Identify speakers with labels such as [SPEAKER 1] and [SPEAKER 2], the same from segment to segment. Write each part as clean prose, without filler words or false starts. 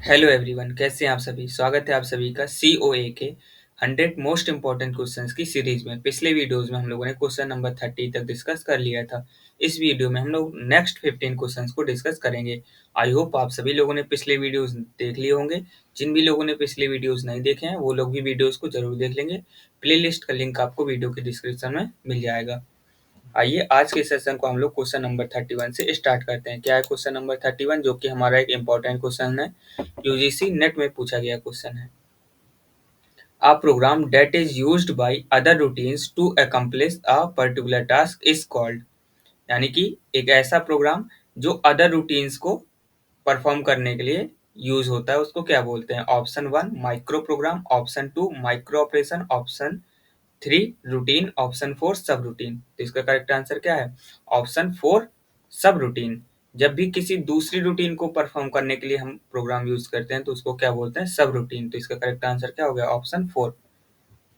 [SPEAKER 1] Hello everyone, कैसे हैं आप सभी। स्वागत है आप सभी का सीओए के 100 मोस्ट इंपॉर्टेंट क्वेश्चंस की सीरीज में। पिछले वीडियोस में हम लोगों ने क्वेश्चन नंबर 30 तक डिस्कस कर लिया था। इस वीडियो में हम लोग नेक्स्ट 15 क्वेश्चंस को डिस्कस करेंगे। आई होप आप सभी लोगों ने पिछले वीडियोस देख लिए होंगे। जिन भी लोगों ने पिछले वीडियोस नहीं देखे हैं वो लोग भी वीडियोस को जरूर देख लेंगे। प्ले लिस्ट का लिंक आपको वीडियो के डिस्क्रिप्शन में मिल जाएगा। आइए आज के सेशन को हम लोग क्वेश्चन नंबर 31 से स्टार्ट करते हैं। क्या है क्वेश्चन नंबर 31, जो कि हमारा एक इम्पॉर्टेंट क्वेश्चन है, यूजीसी नेट में पूछा गया क्वेश्चन है। A program that is used by other routines to accomplish a particular task is called। यानी कि एक ऐसा प्रोग्राम जो अदर रूटीन्स को परफॉर्म करने के लिए यूज होता है उसको क्या बोलते हैं। Option 1 micro program, option 2 micro operation, option 3 routine, option 4 सब रूटीन। तो इसका करेक्ट आंसर क्या है? ऑप्शन 4 सब रूटीन। जब भी किसी दूसरी रूटीन को परफॉर्म करने के लिए हम प्रोग्राम यूज करते हैं तो उसको क्या बोलते हैं? सब रूटीन। तो इसका करेक्ट आंसर क्या हो गया? ऑप्शन 4।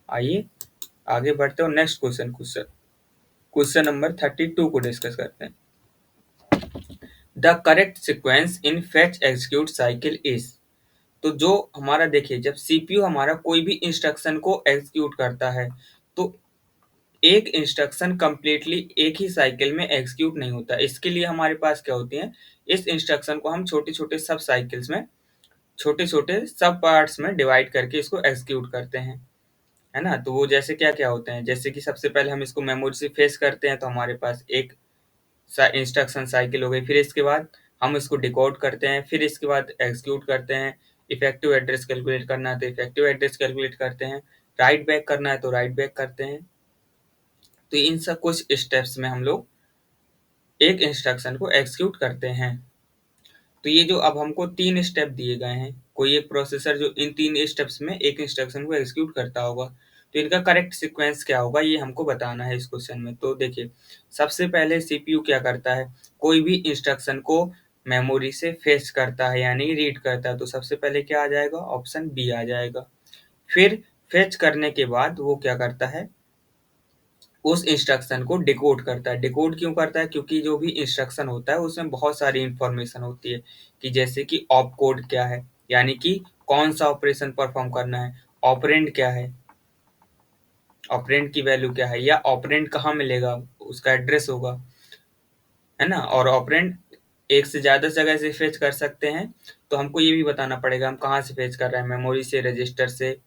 [SPEAKER 1] आइए आगे बढ़ते हो नेक्स्ट क्वेश्चन क्वेश्चन नंबर 32 को डिस्कस करते हैं। The correct sequence in fetch execute cycle is. तो जो हमारा देखिए, जब सीपीयू हमारा कोई भी इंस्ट्रक्शन को एग्जीक्यूट करता है तो एक इंस्ट्रक्शन कंप्लीटली एक ही साइकिल में एग्जीक्यूट नहीं होता। इसके लिए हमारे पास क्या होती है, इस इंस्ट्रक्शन को हम छोटे छोटे सब साइकिल्स में, छोटे छोटे सब पार्ट्स में डिवाइड करके इसको एग्जीक्यूट करते हैं, है ना। तो वो जैसे क्या क्या होते हैं, जैसे कि सबसे पहले हम इसको मेमोरी से फेच करते हैं तो हमारे पास एक इंस्ट्रक्शन साइकिल हो गई। फिर इसके बाद हम इसको डिकोड करते हैं, फिर इसके बाद एग्जीक्यूट करते हैं। इफेक्टिव एड्रेस कैलकुलेट करना है तो इफेक्टिव एड्रेस कैलकुलेट करते हैं, राइट बैक करना है तो राइट बैक करते हैं। तो इन सब कुछ स्टेप्स में हम लोग एक इंस्ट्रक्शन को एग्जीक्यूट करते हैं। तो ये जो अब हमको 3 स्टेप दिए गए हैं, कोई एक प्रोसेसर जो इन 3 स्टेप्स में एक इंस्ट्रक्शन को एग्जीक्यूट करता होगा, तो इनका करेक्ट सीक्वेंस क्या होगा ये हमको बताना है इस क्वेश्चन में। तो देखिए, सबसे पहले सीपीयू क्या करता है, कोई भी इंस्ट्रक्शन को मेमोरी से फेच करता है यानी रीड करता है। तो सबसे पहले क्या आ जाएगा? ऑप्शन बी आ जाएगा। फिर फेच करने के बाद वो क्या करता है, उस इंस्ट्रक्शन को डिकोड करता है। डिकोड क्यों करता है? क्योंकि जो भी इंस्ट्रक्शन होता है उसमें बहुत सारी इंफॉर्मेशन होती है, कि जैसे कि ऑप कोड क्या है, यानी कि कौन सा ऑपरेशन परफॉर्म करना है, ऑपरेंड क्या है, ऑपरेंड की वैल्यू क्या है, या ऑपरेंड कहाँ मिलेगा, उसका एड्रेस होगा, है ना। और ऑपरेंड एक से ज्यादा जगह से फेच कर सकते हैं, तो हमको ये भी बताना पड़ेगा हम कहाँ से फेच कर रहे हैं, मेमोरी से, रजिस्टर से।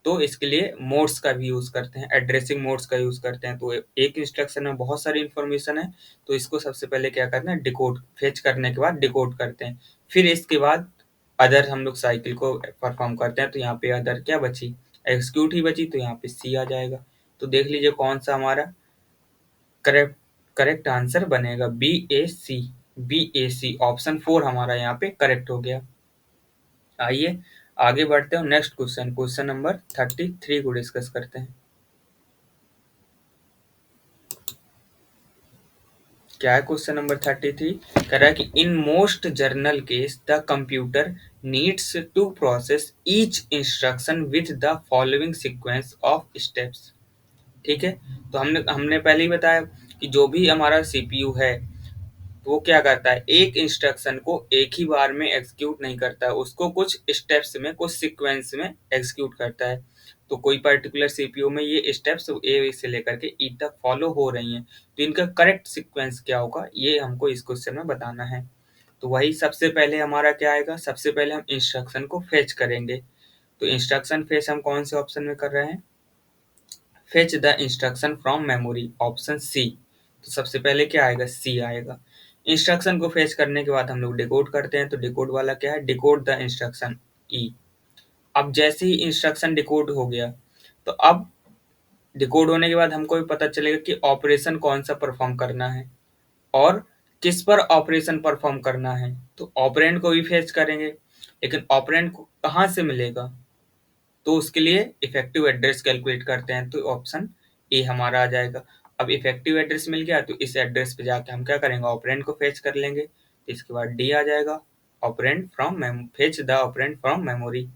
[SPEAKER 1] तो इसके लिए मोड्स का भी यूज करते हैं, एड्रेसिंग मोड्स का यूज करते हैं। तो एक इंस्ट्रक्शन में बहुत सारी इंफॉर्मेशन है, तो इसको सबसे पहले क्या करना है, डिकोड, फेच करने के बाद डिकोड करते हैं। फिर इसके बाद अदर हम लोग साइकिल को परफॉर्म करते हैं। तो यहाँ पे अदर क्या बची, एग्जीक्यूट ही बची, तो यहाँ पे सी आ जाएगा। तो देख लीजिए कौन सा हमारा करेक्ट करेक्ट आंसर बनेगा, बी ए सी ऑप्शन 4 हमारा यहाँ पे करेक्ट हो गया। आइए आगे बढ़ते हैं नेक्स्ट क्वेश्चन नंबर 33 को डिस्कस करते हैं। क्या है क्वेश्चन नंबर 33? कह रहा है कि in most general case the computer needs to process each instruction with the following sequence of steps. ठीक है, तो हमने हमने पहले ही बताया कि जो भी हमारा सीपीयू है वो क्या करता है, एक इंस्ट्रक्शन को एक ही बार में एग्जीक्यूट नहीं करता है, उसको कुछ स्टेप्स में, कुछ सीक्वेंस में एग्जीक्यूट करता है। तो कोई पर्टिकुलर सीपीयू में ये स्टेप्स ए से लेकर के ई तक फॉलो हो रही हैं, तो इनका करेक्ट सीक्वेंस क्या होगा ये हमको इस क्वेश्चन में बताना है। तो वही सबसे पहले हमारा क्या आएगा, सबसे पहले हम इंस्ट्रक्शन को फेच करेंगे। तो इंस्ट्रक्शन फेच हम कौन से ऑप्शन में कर रहे हैं, fetch the instruction from memory, option C. तो सबसे पहले क्या आएगा, सी आएगा। इंस्ट्रक्शन को फेच करने के बाद हम लोग डिकोड करते हैं। तो डिकोड वाला क्या है, डिकोड द इंस्ट्रक्शन, ई। अब जैसे ही इंस्ट्रक्शन डिकोड हो गया, तो अब डिकोड होने के बाद हमको भी पता चलेगा कि ऑपरेशन कौन सा परफॉर्म करना है और किस पर ऑपरेशन परफॉर्म करना है। तो ऑपरेंड को भी फेच करेंगे, लेकिन ऑपरेंड को कहाँ से मिलेगा, तो उसके लिए इफेक्टिव एड्रेस कैलकुलेट करते हैं। तो ऑप्शन ए हमारा आ जाएगा। अब इफेक्टिव एड्रेस मिल गया तो इस एड्रेस पे जाके हम क्या करेंगे, ऑपरेंड को फेच कर लेंगे। तो इसके बाद डी आ जाएगा, operand from fetch the operand from memory.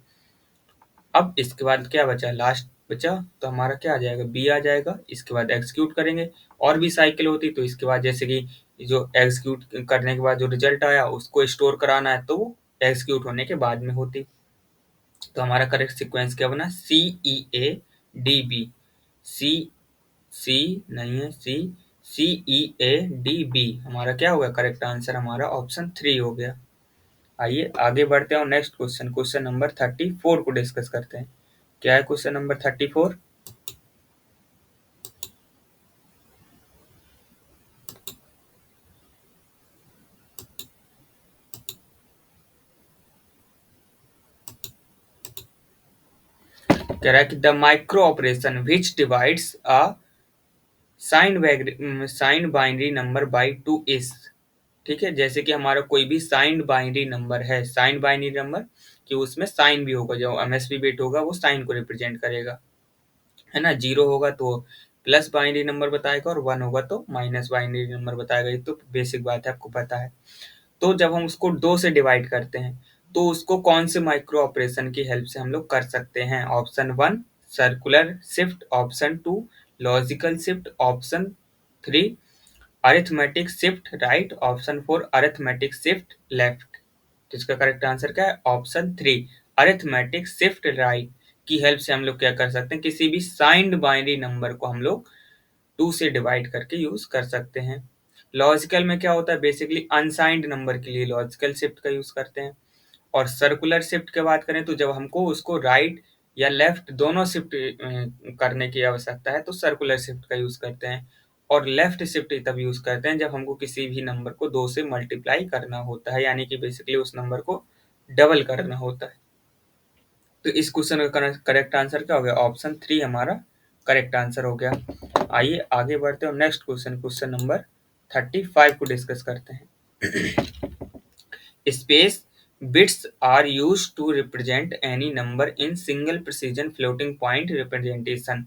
[SPEAKER 1] अब इसके बाद क्या बचा, लास्ट बचा, तो हमारा क्या आ जाएगा, बी आ जाएगा। इसके बाद एग्जीक्यूट करेंगे। और भी साइकिल होती तो इसके बाद जैसे कि जो एग्जीक्यूट करने के बाद जो रिजल्ट आया उसको स्टोर कराना है तो वो एग्जीक्यूट होने के बाद में होती। तो हमारा करेक्ट सीक्वेंस क्या बना, CEADB। सी सी नहीं है, CEADB हमारा क्या होगा, करेक्ट आंसर हमारा ऑप्शन 3 हो गया। आइए आगे बढ़ते हैं और नेक्स्ट क्वेश्चन, क्वेश्चन नंबर 34 को डिस्कस करते हैं। क्या है क्वेश्चन नंबर 34? कह रहा है कि the micro operation which divides a signed binary number by two is. ठीक है, जैसे कि हमारा कोई भी साइंड बाइनरी नंबर है, साइंड बाइनरी नंबर कि उसमें साइन भी होगा, जो एमएसबी बिट होगा वो साइन को रिप्रेजेंट करेगा, है ना। 0 होगा तो प्लस बाइनरी नंबर बताएगा और 1 होगा तो माइनस बाइनरी नंबर बताएगा। ये तो बेसिक बात है, आपको पता है। तो जब हम उसको 2 से डिवाइड करते हैं तो उसको कौन से माइक्रो ऑपरेशन की हेल्प से हम लोग कर सकते हैं? Option 1 circular shift, option 2 logical shift, option 3 arithmetic shift right, option 4 arithmetic shift left. तो इसका करेक्ट आंसर क्या है? ऑप्शन 3 अरिथमेटिक शिफ्ट राइट की हेल्प से हम लोग क्या कर सकते हैं, किसी भी साइंड बाइनरी नंबर को हम लोग 2 से डिवाइड करके यूज कर सकते हैं। लॉजिकल में क्या होता है, बेसिकली अनसाइंड नंबर के लिए लॉजिकल शिफ्ट का यूज करते हैं। और सर्कुलर शिफ्ट की बात करें तो जब हमको उसको राइट या लेफ्ट दोनों शिफ्ट करने की आवश्यकता है तो सर्कुलर शिफ्ट का यूज करते हैं। और लेफ्ट शिफ्ट तब यूज करते हैं जब हमको किसी भी नंबर को 2 से मल्टीप्लाई करना होता है, यानी कि बेसिकली उस नंबर को डबल करना होता है। तो इस क्वेश्चन का करेक्ट आंसर क्या हो गया? ऑप्शन 3 हमारा करेक्ट आंसर हो गया। आइए आगे बढ़ते हैं और नेक्स्ट क्वेश्चन, क्वेश्चन नंबर 35 को डिस्कस करते हैं। Space bits are used to represent any number in single precision floating point representation.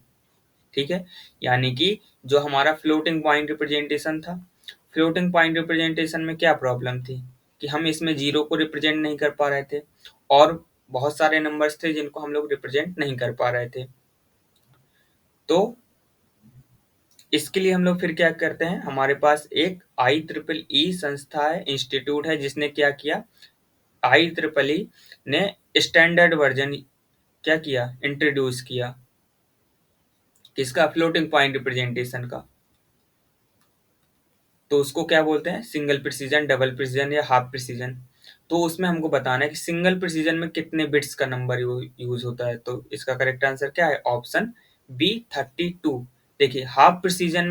[SPEAKER 1] ठीक है, यानी कि जो हमारा फ्लोटिंग पॉइंट रिप्रेजेंटेशन था, फ्लोटिंग पॉइंट रिप्रेजेंटेशन में क्या प्रॉब्लम थी कि हम इसमें जीरो को रिप्रेजेंट नहीं कर पा रहे थे और बहुत सारे नंबर्स थे जिनको हम लोग रिप्रेजेंट नहीं कर पा रहे थे। तो इसके लिए हम लोग फिर क्या करते हैं, हमारे पास एक IEEE संस्था है, इंस्टीट्यूट है, जिसने क्या किया, IEEE ने स्टैंडर्ड वर्जन क्या किया, इंट्रोड्यूस किया, किसका, फ्लोटिंग पॉइंट रिप्रेजेंटेशन का। तो उसको क्या बोलते हैं, सिंगल प्रिसीजन, डबल प्रिसीजन या हाफ प्रिसीजन। तो उसमें हमको बताना है कि सिंगल प्रिसीजन में कितने बिट्स का नंबर यूज होता है। तो इसका करेक्ट आंसर क्या है? Option B 32। देखिए हाफ प्रिसीजन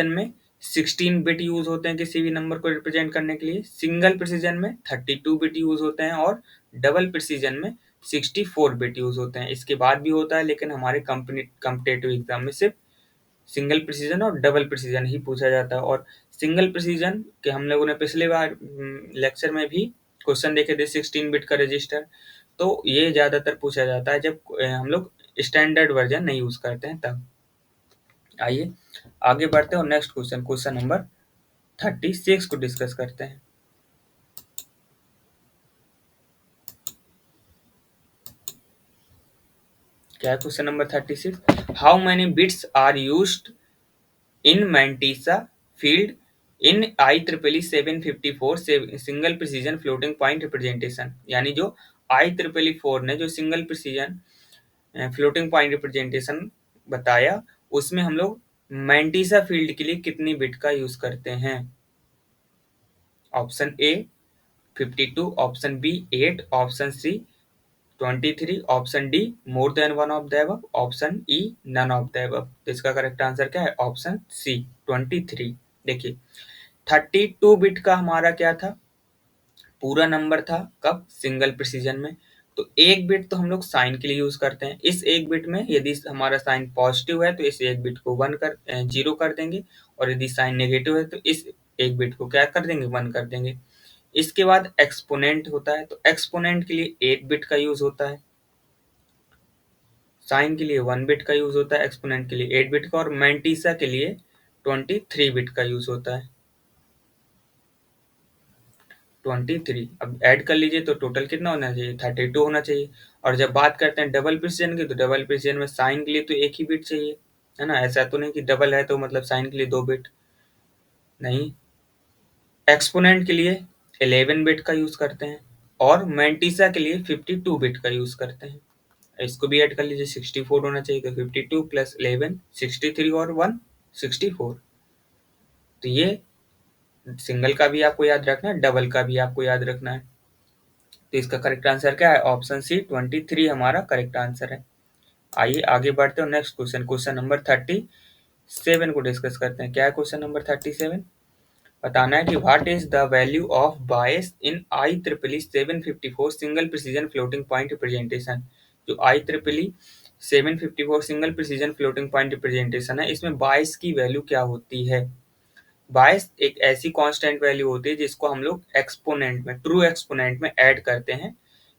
[SPEAKER 1] में 16 बिट यूज होते हैं किसी भी नंबर को रिप्रेजेंट करने के लिए, सिंगल प्रिसीजन में 32 बिट यूज होते हैं और डबल प्रिसीजन में 64 बिट यूज होते हैं। इसके बाद भी होता है लेकिन हमारे कॉम्पिटेटिव एग्जाम में सिर्फ सिंगल प्रिसीजन और डबल प्रिसीजन ही पूछा जाता है। और सिंगल प्रिसीजन के हम लोगों ने पिछले बार लेक्चर में भी क्वेश्चन देखे थे, 16 बिट का रजिस्टर। तो ये ज्यादातर पूछा जाता है जब हम लोग स्टैंडर्ड वर्जन नहीं यूज करते हैं तब। आइए आगे बढ़ते हैं और नेक्स्ट क्वेश्चन, क्वेश्चन नंबर 36 को डिस्कस करते हैं। क्या है question number 36? How many bits are used in mantissa field in IEEE 754 single precision floating point representation. यानी जो IEEE 4 ने जो single precision floating point representation बताया, उसमें हम लोग मैंटिसा फील्ड के लिए कितनी बिट का यूज करते हैं? Option A 52, option B 8, option C 23, option D more than one of the above, option E none of the above. तो इसका करेक्ट आंसर क्या है? Option C 23। देखिए 32 बिट का हमारा क्या था, पूरा नंबर था, कब, सिंगल प्रिसीजन में। तो एक बिट तो हम लोग साइन के लिए यूज करते हैं, इस एक बिट में यदि हमारा साइन पॉजिटिव है तो इस एक बिट को 0 कर देंगे, और यदि साइन नेगेटिव है तो इस एक बिट को क्या कर देंगे, 1 कर देंगे। इसके बाद एक्सपोनेंट होता है, तो एक्सपोनेंट के लिए 8 बिट का यूज होता है, साइन के लिए 1 बिट का यूज होता है, एक्सपोनेंट के लिए 8 बिट का, और मैंटिसा के लिए 23 बिट का यूज होता है। 23 अब ऐड कर लीजिए तो टोटल कितना होना चाहिए, 32 होना चाहिए। और जब बात करते हैं डबल प्रिसीजन की, तो डबल प्रिसीजन में साइन के लिए तो एक ही बिट चाहिए, है ना। ऐसा तो नहीं कि डबल है तो मतलब साइन के लिए 2 बिट, नहीं। एक्सपोनेंट के लिए 11 बिट का यूज करते हैं और मैंटिसा के लिए 52 बिट का यूज करते हैं। इसको भी ऐड कर लीजिए, 64 होना चाहिए, तो 52 प्लस 11 63 और 1 64। तो ये सिंगल का भी आपको याद रखना है, डबल का भी आपको याद रखना है। तो इसका करेक्ट आंसर क्या है? ऑप्शन सी 23 हमारा करेक्ट आंसर है। आइए आगे बढ़ते हैं नेक्स्ट क्वेश्चन, क्वेश्चन नंबर 37 को डिस्कस करते हैं। क्या है क्वेश्चन नंबर 37? बताना है कि what is the value of bias in I triple E 754 single precision floating point representation. जो I triple E 754 single precision floating point representation है, इसमें बायस की वैल्यू क्या होती है? बायस एक ऐसी कांस्टेंट वैल्यू होती है जिसको हम लोग एक्सपोनेंट में, ट्रू एक्सपोनेंट में ऐड करते हैं।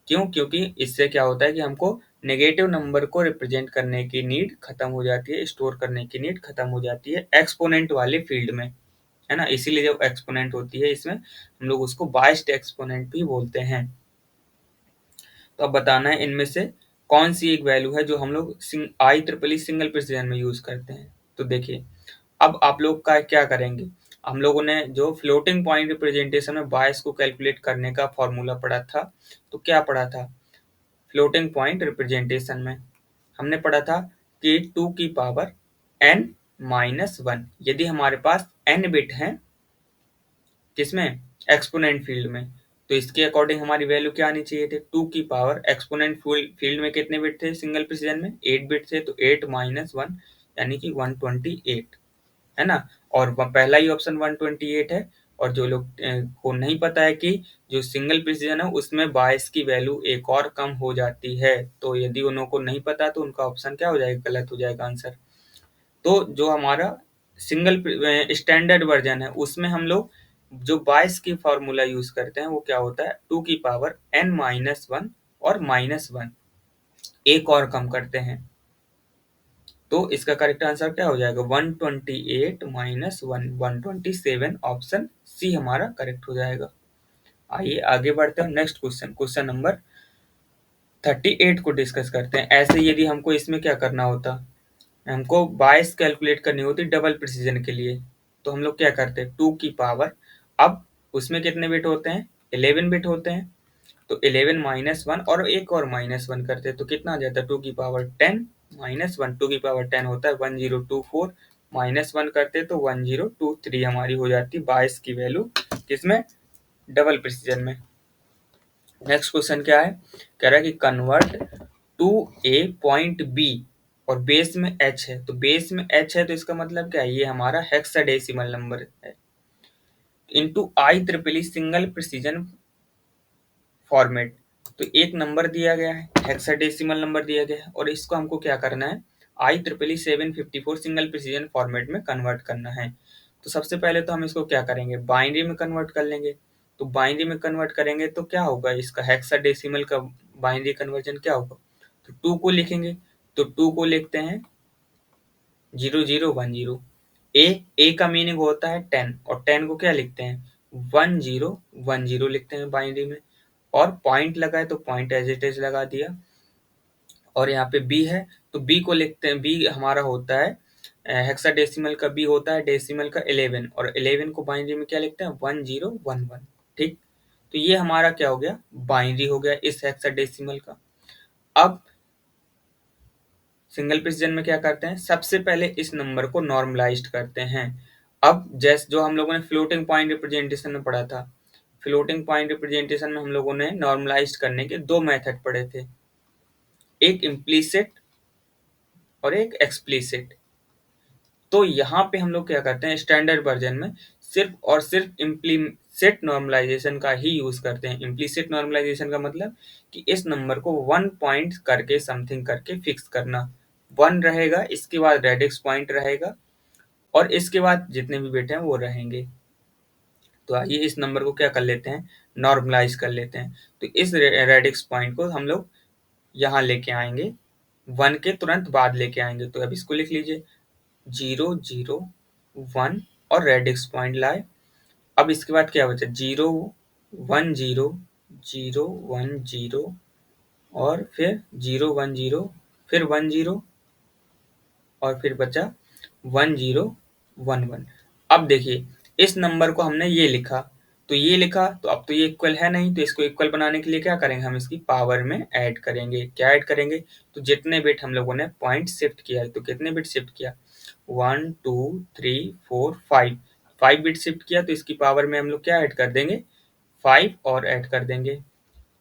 [SPEAKER 1] क्यों? क्योंकि इससे क्या होता है कि हमको नेगेटिव नंबर को रिप्रेजेंट करने की नीड खत्म हो जाती है, स्टोर करने की नीड खत्म हो जाती है एक्सपोनेंट वाले फील्ड में, है ना। इसीलिए जब एक्सपोनेंट होती है इसमें, हम लोग उसको बायस्ड एक्सपोनेंट भी बोलते हैं। तो अब बताना है इनमें से कौन सी एक वैल्यू है जो हम लोग आई ट्रिपल ई सिंगल प्रिसीजन में यूज करते हैं। तो देखिए, अब आप लोग का क्या करेंगे, हम लोगों ने जो फ्लोटिंग पॉइंट रिप्रेजेंटेशन में बायस को कैलकुलेट करने का फॉर्मूला पढ़ा था, तो क्या पढ़ा था? फ्लोटिंग पॉइंट रिप्रेजेंटेशन में हमने पढ़ा था कि 2 की पावर n माइनस 1, यदि हमारे पास n बिट है किसमें? एक्सपोनेंट फील्ड में, तो इसके अकॉर्डिंग हमारी वैल्यू क्या आनी चाहिए थी? 2 की पावर, एक्सपोनेंट फील्ड में कितने बिट थे सिंगल प्रिसीजन में? 8 बिट थे, तो 8 माइनस 1 यानी कि 128, है ना। और पहला ही ऑप्शन 128 है। और जो लोग को नहीं पता है कि जो सिंगल प्रिसीजन है उसमें बायस की वैल्यू एक और कम हो जाती है, तो यदि उन लोगों को नहीं पता तो उनका ऑप्शन क्या हो जाएगा? गलत हो जाएगा आंसर। तो जो हमारा सिंगल स्टैंडर्ड वर्जन है उसमें हम लोग जो बायस की फॉर्मूला यूज करते हैं वो क्या होता है? 2 की पावर n माइनस 1 और माइनस 1 एक और कम करते हैं। तो इसका करेक्ट आंसर क्या हो जाएगा? 128 माइनस 1 127, ऑप्शन सी हमारा करेक्ट हो जाएगा। आइए आगे बढ़ते हैं नेक्स्ट क्वेश्चन, क्वेश्चन नंबर 38 को डिस्कस करते हैं। ऐसे यदि हमको इसमें क्या करना होता, हमको बायस कैलकुलेट करनी होती डबल प्रिसीजन के लिए, तो हम लोग क्या करते हैं? 2 की पावर, अब उसमें कितने बिट होते हैं? 11 बिट होते हैं, तो 11 माइनस 1 और एक और माइनस 1 करते हैं तो कितना आ जाता है? 2 की पावर 10 माइनस 1, 2 की पावर 10 होता है 1024, माइनस 1 करते हैं तो 1023 हमारी हो जाती है बायस की वैल्यू किसमें? डबल प्रिसीजन में। नेक्स्ट क्वेश्चन क्या है? कह रहा है कि convert to A point B और बेस में एच है, तो बेस में एच है तो इसका मतलब क्या है? ये हमारा हेक्साडेसिमल नंबर है, into I triple E single precision format. तो एक नंबर दिया गया है, हेक्साडेसिमल नंबर दिया गया है, और इसको हमको क्या करना है? आई triple E 754 single precision format में कन्वर्ट करना है। तो सबसे पहले तो हम इसको क्या करेंगे? बाइनरी में कन्वर्ट कर लेंगे। तो बाइनरी में कन्वर्ट करेंगे तो क्या होगा? इसका हेक्साडेसिमल का बाइनरी कन्वर्जन क्या होगा? तो 2 को लिखेंगे, तो 2 को लिखते हैं 0010। ए का मीनिंग होता है 10, और 10 को क्या लिखते हैं? 1010 लिखते हैं बाइनरी में। और पॉइंट लगा है तो पॉइंट एज इट इज लगा दिया। और यहाँ पे बी है तो बी को लिखते हैं, बी हमारा होता है हेक्साडेसिमल का बी होता है डेसिमल का 11, और 11 को बाइनरी में क्या लिखते हैं? 1011। ठीक, तो ये हमारा क्या हो गया? बाइनरी हो गया इस हेक्साडेसिमल का। अब सिंगल प्रिसिजन में क्या करते हैं? सबसे पहले इस नंबर को नॉर्मलाइज्ड करते हैं। अब जैसे जो हम लोगों ने फ्लोटिंग पॉइंट रिप्रेजेंटेशन में पढ़ा था, फ्लोटिंग पॉइंट रिप्रेजेंटेशन में हम लोगों ने नॉर्मलाइज्ड करने के दो मेथड पढ़े थे, एक इम्प्लीसिट और एक एक्सप्लिसिट। तो यहाँ पे हम लोग क्या करते हैं? स्टैंडर्ड वर्जन में सिर्फ और सिर्फ इम्प्लीसिट नॉर्मलाइजेशन का ही यूज करते हैं। इम्प्लीसिट नॉर्मलाइजेशन का मतलब कि इस नंबर को 1 पॉइंट करके समथिंग करके फिक्स करना। 1 रहेगा, इसके बाद रेडिक्स पॉइंट रहेगा, और इसके बाद जितने भी बिट हैं वो रहेंगे। तो आइए इस नंबर को क्या कर लेते हैं? नॉर्मलाइज कर लेते हैं। तो इस रेडिक्स पॉइंट को हम लोग यहाँ लेके आएंगे, 1 के तुरंत बाद लेके आएंगे। तो अब इसको लिख लीजिए 001 और रेडिक्स पॉइंट लाए। अब इसके बाद क्या बचा? 010 010 और फिर 010, फिर 10 और फिर बचा 1011। अब देखिए इस नंबर को हमने ये लिखा, तो ये लिखा, तो अब तो ये इक्वल है नहीं, तो इसको इक्वल बनाने के लिए क्या करेंगे, हम इसकी पावर में ऐड करेंगे। क्या ऐड करेंगे, तो जितने बिट हम लोगों ने पॉइंट शिफ्ट किया है, तो कितने बिट शिफ्ट किया, 1 2 3 4 5, 5 बिट शिफ्ट किया, तो इसकी पावर में हम लोग क्या ऐड कर देंगे, 5 और ऐड कर देंगे,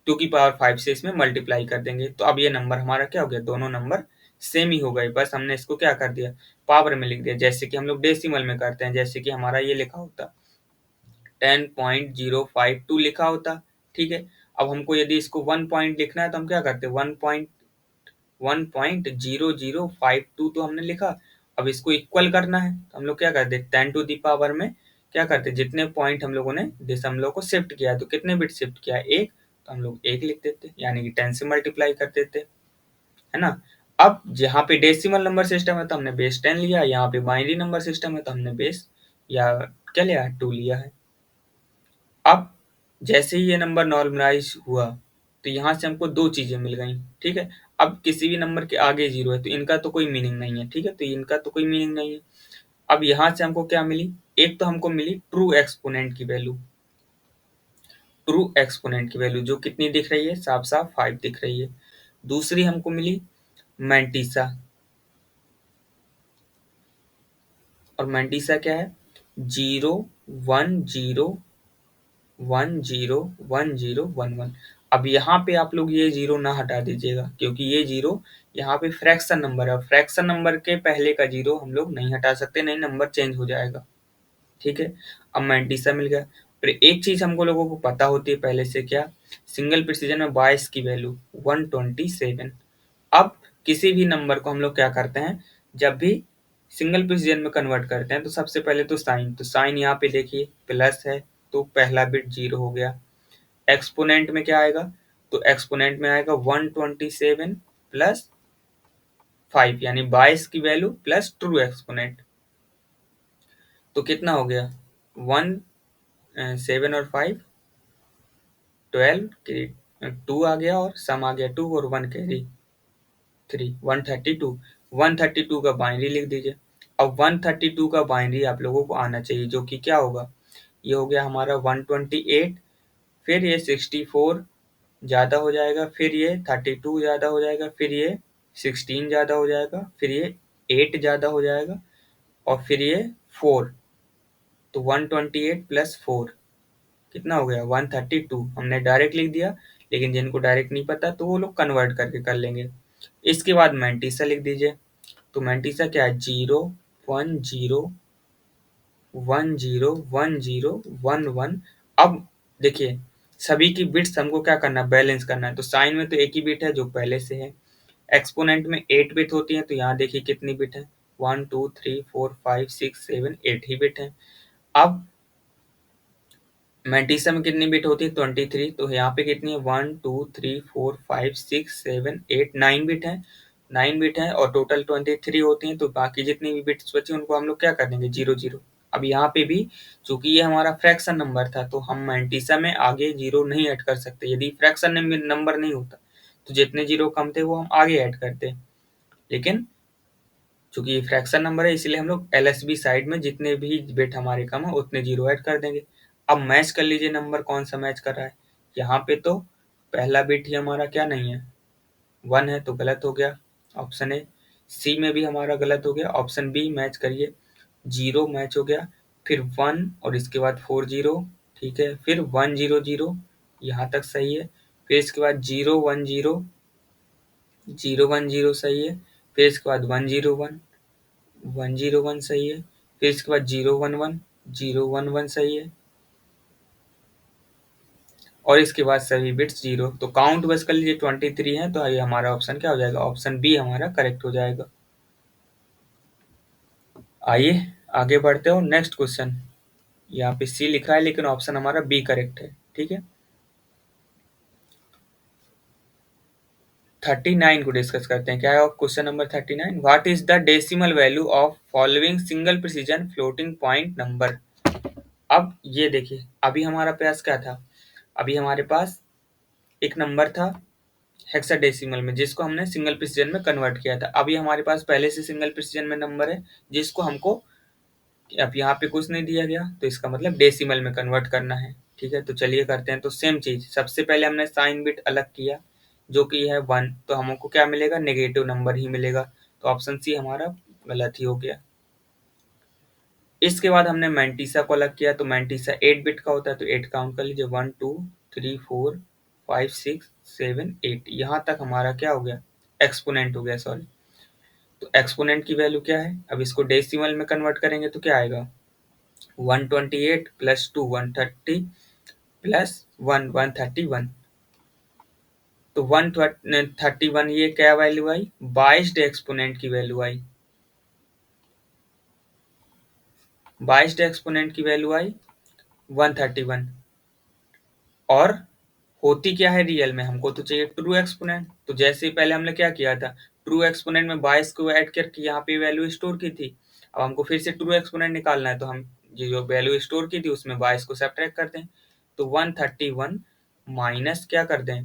[SPEAKER 1] 2 की पावर 5 से इसमें मल्टीप्लाई कर देंगे। तो अब ये नंबर हमारा क्या हो गया, दोनों नंबर सेम ही हो गए, बस हमने इसको क्या कर दिया, पावर में लिख दिया, जैसे कि हम लोग डेसिमल में करते हैं। जैसे कि हमारा ये लिखा होता 10.052 लिखा होता, ठीक है। अब हमको यदि इसको 1 पॉइंट लिखना है तो हम क्या करते हैं, 1.005 2 तो हमने लिखा। अब इसको इक्वल करना है तो हम लोग क्या करते हैं, 10 टू दी पावर में क्या करते हैं, जितने पॉइंट हम लोगों ने दशमलव को शिफ्ट किया है, तो कितने बिट शिफ्ट किया है, एक, तो हम लोग एक लिख देते, यानी कि 10 से मल्टीप्लाई कर देते, है ना। अब जहाँ पे डेसिमल नंबर सिस्टम है तो हमने बेस 10 लिया, यहाँ पे बाइनरी नंबर सिस्टम है तो हमने बेस या क्या लिया है, 2 लिया है। अब जैसे ही ये नंबर नॉर्मलाइज हुआ तो यहाँ से हमको दो चीजें मिल गई, ठीक है। अब किसी भी नंबर के आगे जीरो है तो इनका तो कोई मीनिंग नहीं है, ठीक है, तो इनका तो कोई मीनिंग नहीं है। अब यहाँ से हमको क्या मिली, एक तो हमको मिली ट्रू एक्सपोनेंट की वैल्यू, ट्रू एक्सपोनेंट की वैल्यू जो कितनी दिख रही है, साफ साफ 5 दिख रही है। दूसरी हमको मिली मैंटीसा, और मैंटीसा क्या है, 0 1 0 1 0 1 0 1 1। अब यहाँ पे आप लोग ये जीरो ना हटा दीजिएगा, क्योंकि ये जीरो यहाँ पे फ्रैक्शन नंबर है, फ्रैक्शन नंबर के पहले का जीरो हम लोग नहीं हटा सकते, नहीं नंबर चेंज हो जाएगा, ठीक है। अब मैंटीसा मिल गया। फिर एक चीज हमको लोगों को पता होती है पहले से, क्या, सिंगल प्रिसीजन में बाईस की वैल्यू 127। अब किसी भी नंबर को हम लोग क्या करते हैं, जब भी सिंगल प्रिसीजन में कन्वर्ट करते हैं तो सबसे पहले तो साइन, तो साइन यहाँ पे देखिए प्लस है, तो पहला बिट जीरो हो गया। एक्सपोनेंट में क्या आएगा, तो एक्सपोनेंट में आएगा 127 प्लस 5, यानी 22 की वैल्यू प्लस ट्रू एक्सपोनेंट, तो कितना हो गया, 1 7 और 5 12, 2 आ गया और सम आ गया 2 और 1 कैरी 3, 132। 132 का बाइनरी लिख दीजिए। अब 132 का बाइनरी आप लोगों को आना चाहिए, जो कि क्या होगा, ये हो गया हमारा 128, फिर ये 64 ज़्यादा हो जाएगा, फिर ये 32 ज़्यादा हो जाएगा, फिर ये 16 ज़्यादा हो जाएगा, फिर ये 8 ज़्यादा हो जाएगा, और फिर ये 4, तो 128 प्लस 4 कितना हो गया, 132। हमने डायरेक्ट लिख दिया, लेकिन जिनको डायरेक्ट नहीं पता तो वो लोग कन्वर्ट करके कर लेंगे। इसके बाद मैंटीसा लिख दीजिए। तो मैंटीसा क्या है, 0 1 0 1 0 1 1। अब देखिए सभी की बिट्स हमको क्या करना है, बैलेंस करना है। तो साइन में तो एक ही बिट है जो पहले से है, एक्सपोनेंट में 8 बिट होती है, तो यहाँ देखिए कितनी बिट है, 1 2 3 4 5 6 7 8 ही बिट है। अब मैंटीसा में कितनी बिट होती है, 23, तो यहाँ पे कितनी है, 1 2 3 4 5 6 7 8 9 बिट है, 9 बिट है, और टोटल 23 होती हैं, तो बाकी जितनी भी बिट्स बची उनको हम लोग क्या कर देंगे, 0 0। अब यहाँ पे भी चूंकि ये हमारा फ्रैक्शन नंबर था तो हम मैंटीसा में आगे जीरो नहीं ऐड कर सकते, यदि फ्रैक्शन नंबर नहीं होता तो जितने जीरो कम थे वो हम आगे ऐड करते, लेकिन चूंकि ये फ्रैक्शन नंबर है इसलिए हम लोग एलएसबी साइड में जितने भी बिट हमारे कम है उतने जीरो ऐड कर देंगे। अब मैच कर लीजिए नंबर कौन सा मैच कर रहा है, यहाँ पे तो पहला बिट ही हमारा क्या नहीं है, 1 है, तो गलत हो गया ऑप्शन ए। सी में भी हमारा गलत हो गया, ऑप्शन बी मैच करिए, 0 मैच हो गया, फिर 1 और इसके बाद 4 0, ठीक है, फिर 1 0 0, यहाँ तक सही है, फिर इसके बाद 0 1 0, 0 1 0 सही है, फिर इसके बाद 1 0 1, 1 0 1 सही है, फिर इसके बाद 0 1 1, 0 1 1 सही है, और इसके बाद सभी बिट्स जीरो। तो काउंट बस कर लीजिए 23 है, तो ये हमारा ऑप्शन क्या हो जाएगा, ऑप्शन बी हमारा करेक्ट हो जाएगा। आइए आगे बढ़ते हो, नेक्स्ट क्वेश्चन। यहाँ पे सी लिखा है लेकिन ऑप्शन हमारा बी करेक्ट है, ठीक है। 39 को डिस्कस करते हैं। क्या है question number 39, what is the decimal value of following single precision floating point number. अब ये देखिए अभी हमारा पास क्या था, अभी हमारे पास एक नंबर था हेक्साडेसिमल में जिसको हमने सिंगल प्रिसीजन में कन्वर्ट किया था। अभी हमारे पास पहले से सिंगल प्रिसीजन में नंबर है जिसको हमको अब यहाँ पे कुछ नहीं दिया गया, तो इसका मतलब डेसिमल में कन्वर्ट करना है। ठीक है, तो चलिए करते हैं। तो सेम चीज, सबसे पहले हमने साइन बिट अलग किया जो कि है 1, तो हमको क्या मिलेगा, नेगेटिव नंबर ही मिलेगा। तो ऑप्शन सी हमारा गलत ही हो गया। इसके बाद हमने मैंटीसा को अलग किया, तो मैंटीसा 8 बिट का होता है, तो 8 काउंट कर लीजिए, 1 2 3 4 5 6 7 8, यहाँ तक हमारा क्या हो गया, एक्सपोनेंट हो गया, सॉरी। तो एक्सपोनेंट की वैल्यू क्या है, अब इसको डेसिमल में कन्वर्ट करेंगे तो क्या आएगा, 128 प्लस 2 130 प्लस 1 131। तो 131 ये क्या वैल्यू आई, बाइस्ड एक्सपोनेंट की वैल्यू आई, बाइस्ड एक्सपोनेंट की वैल्यू आई 131। और होती क्या है रियल में, हमको तो चाहिए ट्रू एक्सपोनेंट। तो जैसे ही पहले हमने क्या किया था, ट्रू एक्सपोनेंट में 22 को ऐड करके यहाँ पे वैल्यू स्टोर की थी। अब हमको फिर से ट्रू एक्सपोनेंट निकालना है, तो हम ये जो वैल्यू स्टोर की थी उसमें 22 को सब्ट्रैक्ट कर दें। तो 131 माइनस क्या कर दें,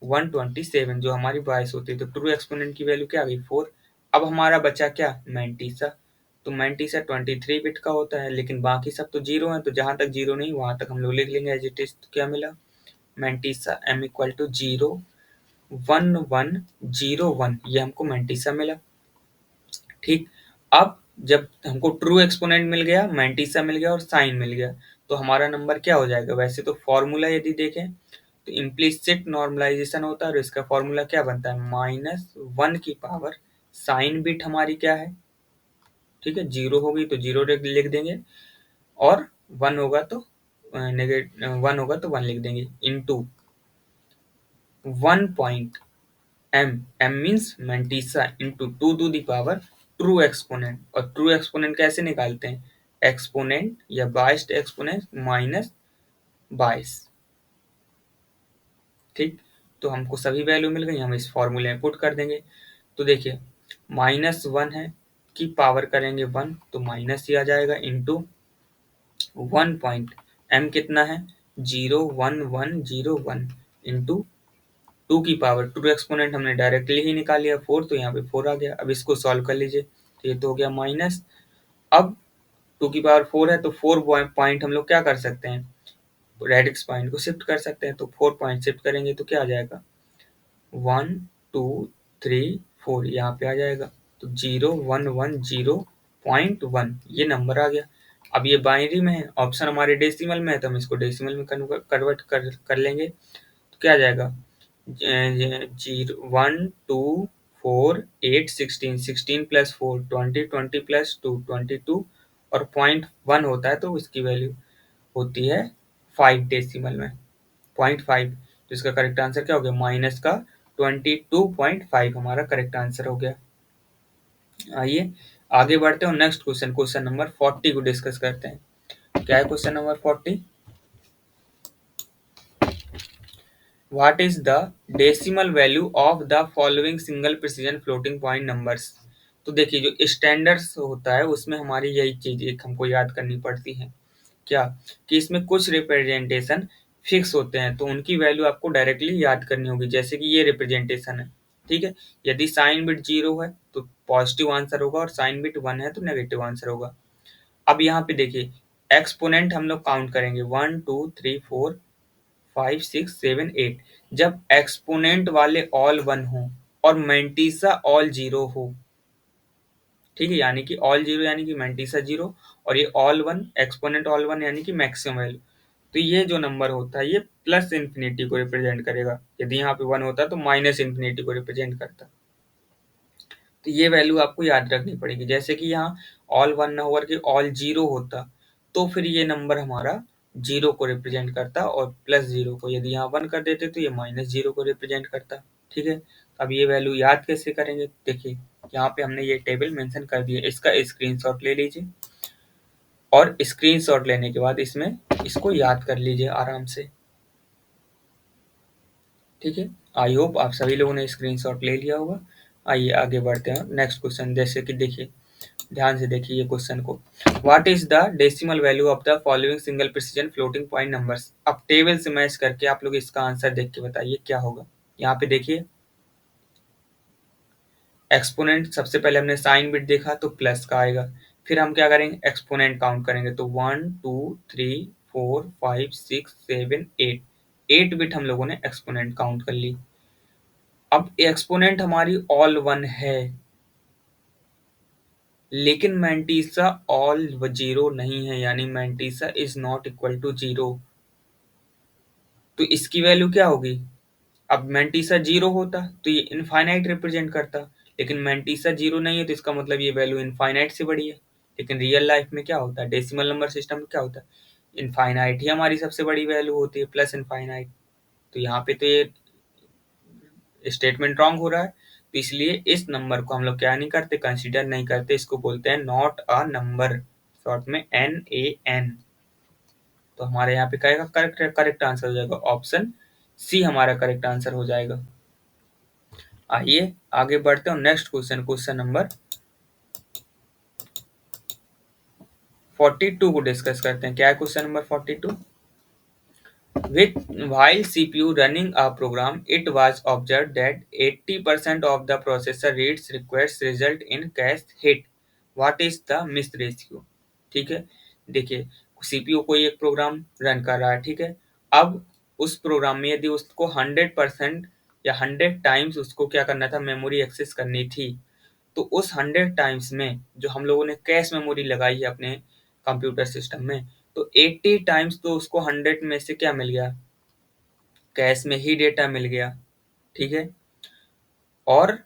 [SPEAKER 1] 127 जो हमारी 22 होती है। तो ट्रू एक्सपोनेंट की वैल्यू क्या आ गई, 4। अब हमारा बचा क्या, मैंटीसा। तो मैंटीसा 23 बिट का होता है, लेकिन बाकी सब तो जीरो है, तो जहां तक जीरो नहीं वहां तक हम लोग लिख लेंगे एज इट इज। तो क्या मिला, मैंटीसा m इक्वल टू 0 1 1 0 1, ये हमको मैंटीसा मिला। ठीक, अब जब हमको ट्रू एक्सपोनेंट मिल गया, मैंटीसा मिल गया और साइन मिल गया, तो हमारा नंबर क्या हो जाएगा। वैसे तो फॉर्मूला यदि देखें तो इम्प्लिसिट नॉर्मलाइजेशन होता है, और इसका फॉर्मूला क्या बनता है, -1 की पावर साइन बिट हमारी क्या है, ठीक है, 0 होगी तो 0 लिख देंगे, और 1 होगा तो नेगेटिव 1 होगा तो 1 लिख देंगे, into 1 m, m means mantissa, into 2 to the power true exponent. और ट्रू एक्सपोनेंट कैसे निकालते हैं, एक्सपोनेंट या बाइस्ड एक्सपोनेंट माइनस 22। ठीक, तो हमको सभी वैल्यू मिल गई, हम इस फॉर्मूले में पुट कर देंगे। तो देखिए -1 है की पावर करेंगे 1, तो माइनस ही आ जाएगा, इंटू 1 कितना है, 0 1 1 0 1, इंटू 2 की पावर, ट्रू एक्सपोनेंट हमने डायरेक्टली ही निकाल लिया 4, तो यहाँ पे 4 आ गया। अब इसको सॉल्व कर लीजिए, तो ये तो हो गया माइनस। अब 2 की पावर 4 है, तो 4 पॉइंट हम लोग क्या कर सकते हैं, रेडिक्स पॉइंट को शिफ्ट कर सकते हैं। तो 4 पॉइंट शिफ्ट करेंगे तो क्या आ जाएगा, 1 2 3 4 यहाँ पे आ जाएगा। तो 0 1 1 0.1 ये नंबर आ गया। अब ये बाइनरी में है, ऑप्शन हमारे डेसिमल में है, तो हम इसको डेसिमल में कन्वर्ट कर लेंगे, तो क्या आ जाएगा, 1 2 4 8 16, 16 प्लस 4 20, 20 प्लस 2 22, और 0.1 होता है तो इसकी वैल्यू होती है 5 डेसिमल में, 0.5। तो इसका करेक्ट आंसर क्या हो गया, माइनस का 22.5 हमारा करेक्ट आंसर हो गया। आइए आगे बढ़ते हैं, नेक्स्ट क्वेश्चन, क्वेश्चन नंबर 40 को डिस्कस करते हैं। क्या है question number 40, What is the decimal value of the following single precision floating point numbers? तो देखिए जो स्टैंडर्ड्स होता है उसमें हमारी यही चीज एक हमको याद करनी पड़ती है, क्या कि इसमें कुछ रिप्रेजेंटेशन फिक्स होते हैं, तो उनकी वैल्यू आपको डायरेक्टली याद करनी होगी। जैसे कि ये रिप्रेजेंटेशन है, ठीक है, यदि साइन बिट 0 है तो पॉजिटिव आंसर होगा, और साइन बिट 1 है तो नेगेटिव आंसर होगा। अब यहाँ पे देखिए एक्सपोनेंट हम लोग काउंट करेंगे 1 2 3 4 5 6 7 8, जब एक्सपोनेंट वाले ऑल 1 हो और मैंटीसा ऑल 0 हो, ठीक है, यानी कि ऑल 0 यानी कि मैंटीसा 0, और ये ऑल 1 एक्सपोनेंट ऑल 1 यानी कि मैक्सिमम वैल्यू, तो ये जो नंबर होता है ये प्लस इन्फिनिटी को रिप्रेजेंट करेगा। यदि यहाँ पे 1 होता तो माइनस इन्फिनिटी को रिप्रेजेंट करता। तो ये वैल्यू आपको याद रखनी पड़ेगी। जैसे कि यहाँ ऑल 1 ना होकर के ऑल 0 होता, तो फिर ये नंबर हमारा 0 को रिप्रेजेंट करता, और प्लस 0 को, यदि यहाँ 1 कर देते तो ये -0 को रिप्रेजेंट करता। ठीक है, अब ये वैल्यू याद कैसे करेंगे, देखिए यहाँ पे हमने ये टेबल मेंशन कर दिया, इसका स्क्रीनशॉट ले लीजिए, और स्क्रीनशॉट लेने के बाद इसमें इसको याद कर लीजिए आराम से। ठीक है, आई होप आप सभी लोगों ने स्क्रीनशॉट ले लिया होगा। आइए आगे बढ़ते हैं नेक्स्ट क्वेश्चन, जैसे कि देखिए ध्यान से देखिए ये क्वेश्चन को, what is the decimal value of the following single precision floating point numbers. अब टेबल से मैच करके आप लोग इसका आंसर देख के बताइए क्या होगा। यहाँ पे देखिए एक्सपोनेंट, सबसे पहले हमने साइन बिट देखा तो प्लस का आएगा, फिर हम क्या करेंगे एक्सपोनेंट काउंट करेंगे, तो 1 2 3 4 5 6 7 8 8 बिट हम लोगों ने एक्सपोनेंट काउंट कर ली। अब एक्सपोनेंट हमारी ऑल वन है, लेकिन मैंटीसा ऑल जीरो नहीं है, यानी mantissa is not equal to zero. तो इसकी वैल्यू क्या होगी? अब मैंटीसा जीरो होता तो ये इनफाइनाइट रिप्रेजेंट करता, लेकिन मैंटीसा जीरो नहीं है तो इसका मतलब ये वैल्यू इनफाइनाइट से बड़ी है। लेकिन रियल लाइफ में क्या होता है, डेसिमल नंबर सिस्टम में क्या होता है, इनफाइनाइट ही हमारी सबसे बड़ी वैल्यू होती है, प्लस इनफाइनाइट। तो यहाँ पे तो ये स्टेटमेंट रॉन्ग हो रहा है, तो इसलिए इस नंबर को हम लोग क्या नहीं करते, कंसिडर नहीं करते, इसको बोलते हैं नॉट अ नंबर, शॉर्ट में NaN। तो हमारे यहाँ पे क्या करेक्ट करेक्ट आंसर हो जाएगा, ऑप्शन सी हमारा करेक्ट आंसर हो जाएगा। आइए आगे बढ़ते हैं नेक्स्ट क्वेश्चन, क्वेश्चन नंबर 42 को डिस्कस करते हैं। क्या है question number 42? With while CPU running a program, it was observed that 80% of the processor reads requests result in cache hit. What is the miss ratio? ठीक है, देखिए CPU कोई एक प्रोग्राम रन कर रहा है, ठीक है। अब उस प्रोग्राम में यदि उसको 100% या 100 टाइम्स उसको क्या करना था, मेमोरी एक्सेस करनी थी, तो उस 100 टाइम्स में जो हम लोगों ने कैश मेमोरी लगाई है अपने कंप्यूटर सिस्टम में, तो 80 टाइम्स तो उसको 100 में से क्या मिल गया, कैश में ही डेटा मिल गया, ठीक है। और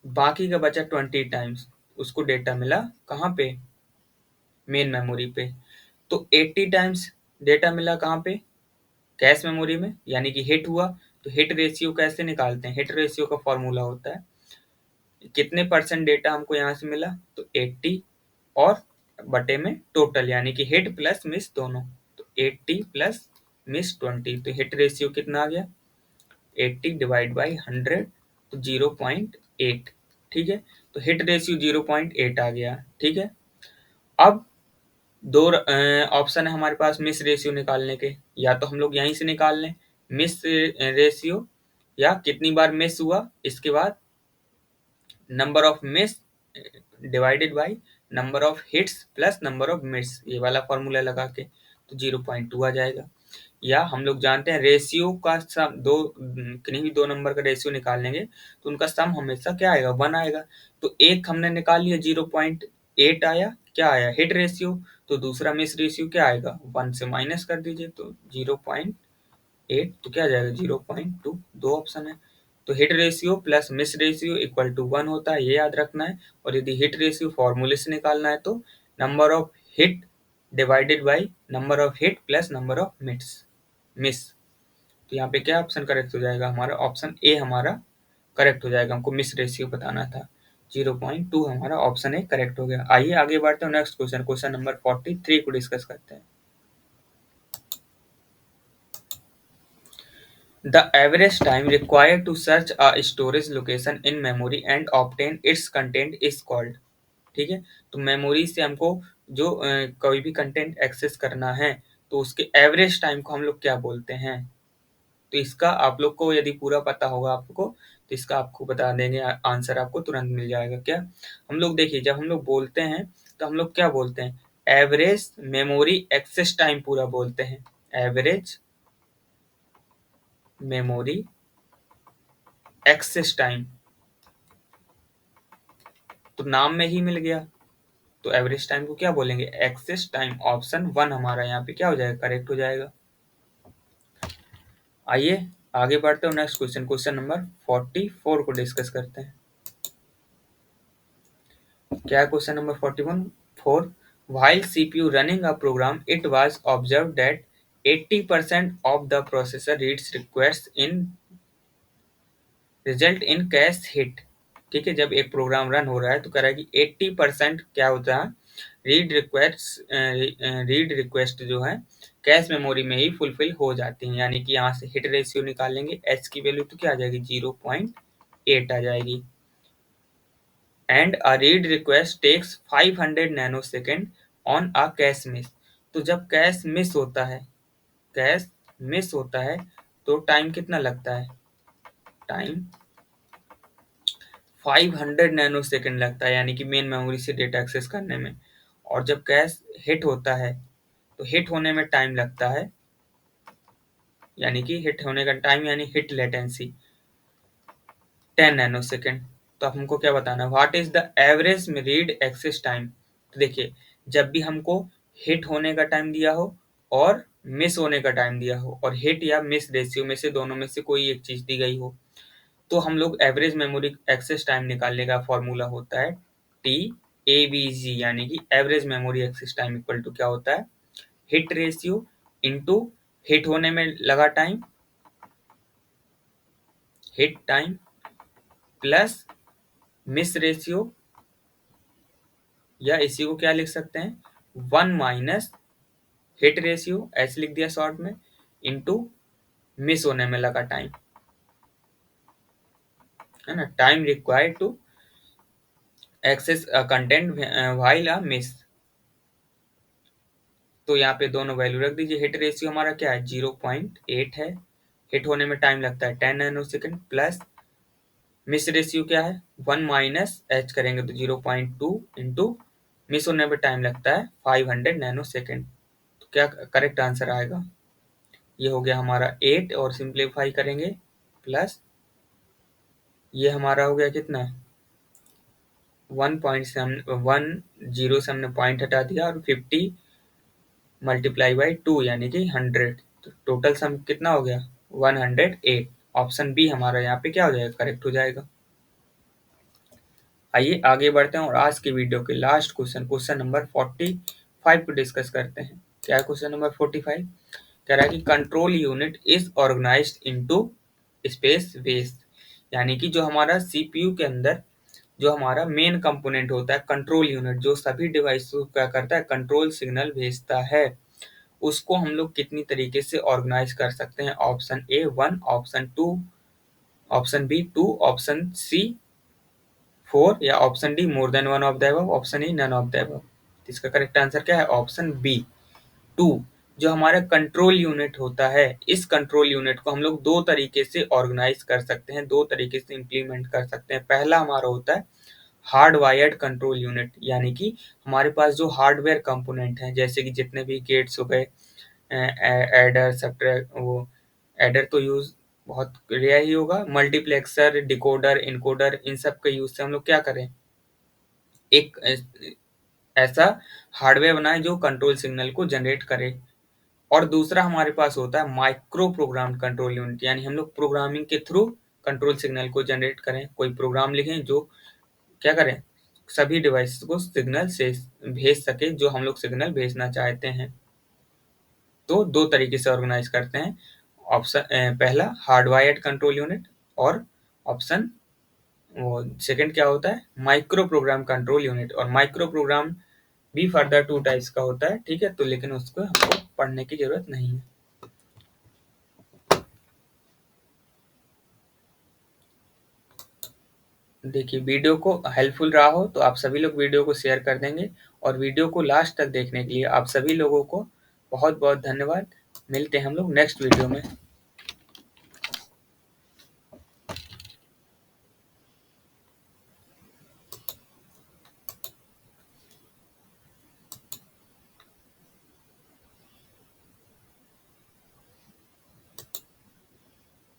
[SPEAKER 1] बाकी का बचा 20 टाइम्स, उसको डेटा मिला कहाँ पे, मेन मेमोरी पे। तो 80 टाइम्स डेटा मिला कहाँ पे, कैश मेमोरी में, यानी कि हिट हुआ। तो हिट रेशियो कैसे निकालते हैं, हिट रेशियो का फॉर्मूला होता है कितने परसेंट डेटा हमको यहाँ से मिला, तो 80 और बटे में टोटल, यानी कि हिट प्लस मिस दोनों। तो 80 प्लस मिस 20, तो हिट रेशियो कितना आ गया, 80 डिवाइड बाई 100, तो 0.8, ठीक है। तो हिट रेशियो 0.8 आ गया, ठीक है। अब दो ऑप्शन है हमारे पास मिस रेशियो निकालने के, या तो हम लोग यहीं से निकाल लें मिस रेशियो, या कितनी बार मिस हुआ इसके बाद number of miss divided by number of hits plus number of miss, ये वाला फॉर्मूला लगा के तो 0.2 आ जाएगा। या हम लोग जानते हैं रेशियो का सम, दो किन्हीं भी दो नंबर का रेशियो निकालेंगे तो उनका सम हमेशा क्या आएगा, 1 आएगा। तो एक हमने निकाल लिया 0.8 आया, क्या आया, हिट रेशियो। तो दूसरा मिस रेशियो क्या आएगा, 1 से माइनस कर दीजिए, तो 0.8, तो क्या आ जाएगा 0.2, दो ऑप्शन है। तो hit ratio plus miss ratio equal to 1 होता है, ये याद रखना है। और यदि हिट रेशियो फॉर्मूले से निकालना है तो number of hit divided by number of hit plus number of miss. तो यहाँ पे क्या ऑप्शन करेक्ट हो जाएगा, हमारा ऑप्शन ए हमारा करेक्ट हो जाएगा। हमको मिस रेशियो बताना था, 0.2 हमारा ऑप्शन ए करेक्ट हो गया। आइए आगे बढ़ते हैं नेक्स्ट क्वेश्चन, क्वेश्चन नंबर 43 को डिस्कस करते हैं। The average time required to search a storage location in memory and obtain its content is called। ठीक है, तो मेमोरी से हमको जो कोई भी कंटेंट एक्सेस करना है तो उसके एवरेज टाइम को हम लोग क्या बोलते हैं। तो इसका आप लोग को यदि पूरा पता होगा आपको, तो इसका आपको बता देंगे, आंसर आपको तुरंत मिल जाएगा। क्या हम लोग देखिए, जब हम लोग बोलते हैं तो हम लोग क्या बोलते हैं, एवरेज मेमोरी एक्सेस टाइम पूरा बोलते हैं, एवरेज मेमोरी एक्सेस टाइम। तो नाम में ही मिल गया, तो एवरेज टाइम को क्या बोलेंगे, एक्सेस टाइम। ऑप्शन 1 हमारा यहाँ पे क्या हो जाएगा, करेक्ट हो जाएगा। आइए आगे बढ़ते हैं नेक्स्ट क्वेश्चन, क्वेश्चन नंबर 44 को डिस्कस करते हैं। क्या है question number 41? While CPU running a program, it was observed that 80% of the processor reads requests in result in cache hit. ठीक है, जब एक प्रोग्राम रन हो रहा है तो कह रहा है कि 80% क्या होता है, रीड रिक्वेस्ट जो है कैश मेमोरी में ही फुलफिल हो जाती हैं। यानी कि यहाँ से हिट रेशियो निकालेंगे, एच की वैल्यू तो क्या आ जाएगी, 0.8 आ जाएगी। And a read request takes 500 nanosecond on a cache miss. तो जब कैश मिस होता है, कैश मिस होता है तो टाइम कितना लगता है, टाइम 500 नैनो सेकेंड लगता है, यानी कि मेन मेमोरी से डेटा एक्सेस करने में। और जब कैश हिट होता है तो हिट होने में टाइम लगता है, यानी कि हिट होने का टाइम यानी हिट लेटेंसी 10 नैनोसेकंड। तो अब हमको क्या बताना है, what is the average read access time. तो देखिए, जब भी हमको हिट होने का टाइम दिया हो और मिस होने का टाइम दिया हो, और हिट या मिस रेशियो में से दोनों में से कोई एक चीज दी गई हो, तो हम लोग एवरेज मेमोरी एक्सेस टाइम निकालने का फॉर्मूला होता है TAVG, यानी कि average memory access time equal to क्या होता है, हिट रेशियो इंटू हिट होने में लगा time, hit time plus miss ratio, या इसी को क्या लिख सकते हैं, 1 माइनस हिट रेशियो, ऐसे लिख दिया शॉर्ट में, इंटू मिस होने में लगा टाइम, है ना, time required to access content while a miss. तो यहाँ पे दोनों वैल्यू रख दीजिए। हिट रेशियो हमारा क्या है, 0.8 है, हिट होने में टाइम लगता है 10 नैनोसेकंड, प्लस मिस रेशियो क्या है, 1 माइनस एच करेंगे तो 0.2 इंटू मिस होने में टाइम लगता है 500 नैनोसेकंड। तो क्या करेक्ट आंसर आएगा, ये हो गया हमारा 8, और सिंप्लीफाई करेंगे प्लस ये हमारा हो गया कितना, 1.7 से हमने पॉइंट हटा दिया, और 50 मल्टीप्लाई बाई 2 यानी कि 100। तो टोटल सम कितना हो गया, 108। ऑप्शन बी हमारा यहाँ पे क्या हो जाएगा, करेक्ट हो जाएगा। आइए आगे बढ़ते हैं और आज की वीडियो के लास्ट क्वेश्चन नंबर 45 को डिस्कस करते हैं। क्या है क्वेश्चन नंबर 45, कह रहा है कि control unit is organised into space based, यानी कि जो हमारा सीपीयू के अंदर जो हमारा मेन कंपोनेंट होता है कंट्रोल यूनिट, जो सभी डिवाइस को क्या करता है, कंट्रोल सिग्नल भेजता है, उसको हम लोग कितनी तरीके से ऑर्गेनाइज कर सकते हैं। Option A 1, option 2, option B 2, option C 4, या option D more than one of the above, option E none of the above. इसका करेक्ट आंसर क्या है, ऑप्शन बी 2। जो हमारा कंट्रोल यूनिट होता है, इस कंट्रोल यूनिट को हम लोग दो तरीके से ऑर्गेनाइज कर सकते हैं, दो तरीके से इंप्लीमेंट कर सकते हैं। पहला हमारा होता है हार्ड वायर्ड कंट्रोल यूनिट, यानी कि हमारे पास जो हार्डवेयर कंपोनेंट हैं, जैसे कि जितने भी गेट्स हो गए, एडर सब्ट्रैक्ट, वो एडर तो यूज बहुत रेयर ही होगा, मल्टीप्लेक्सर, डिकोडर, इनकोडर, इन सब के यूज से हम लोग क्या करें, एक ऐसा हार्डवेयर बनाए जो कंट्रोल सिग्नल को जनरेट करे। और दूसरा हमारे पास होता है माइक्रो प्रोग्राम कंट्रोल यूनिट, यानी हम लोग प्रोग्रामिंग के थ्रू कंट्रोल सिग्नल को जनरेट करें, कोई प्रोग्राम लिखें जो क्या करें, सभी डिवाइस को सिग्नल से भेज सके जो हम लोग सिग्नल भेजना चाहते हैं। तो दो तरीके से ऑर्गेनाइज करते हैं, ऑप्शन पहला हार्डवायर्ड कंट्रोल यूनिट, और ऑप्शन वो सेकंड क्या होता है, माइक्रो प्रोग्राम कंट्रोल यूनिट। और माइक्रो प्रोग्राम भी फर्दर 2 टाइप्स का होता है, ठीक है, तो लेकिन उसको हमको पढ़ने की जरूरत नहीं है। देखिए, वीडियो को हेल्पफुल रहा हो तो आप सभी लोग वीडियो को शेयर कर देंगे, और वीडियो को लास्ट तक देखने के लिए आप सभी लोगों को बहुत बहुत धन्यवाद। मिलते हैं हम लोग नेक्स्ट वीडियो में।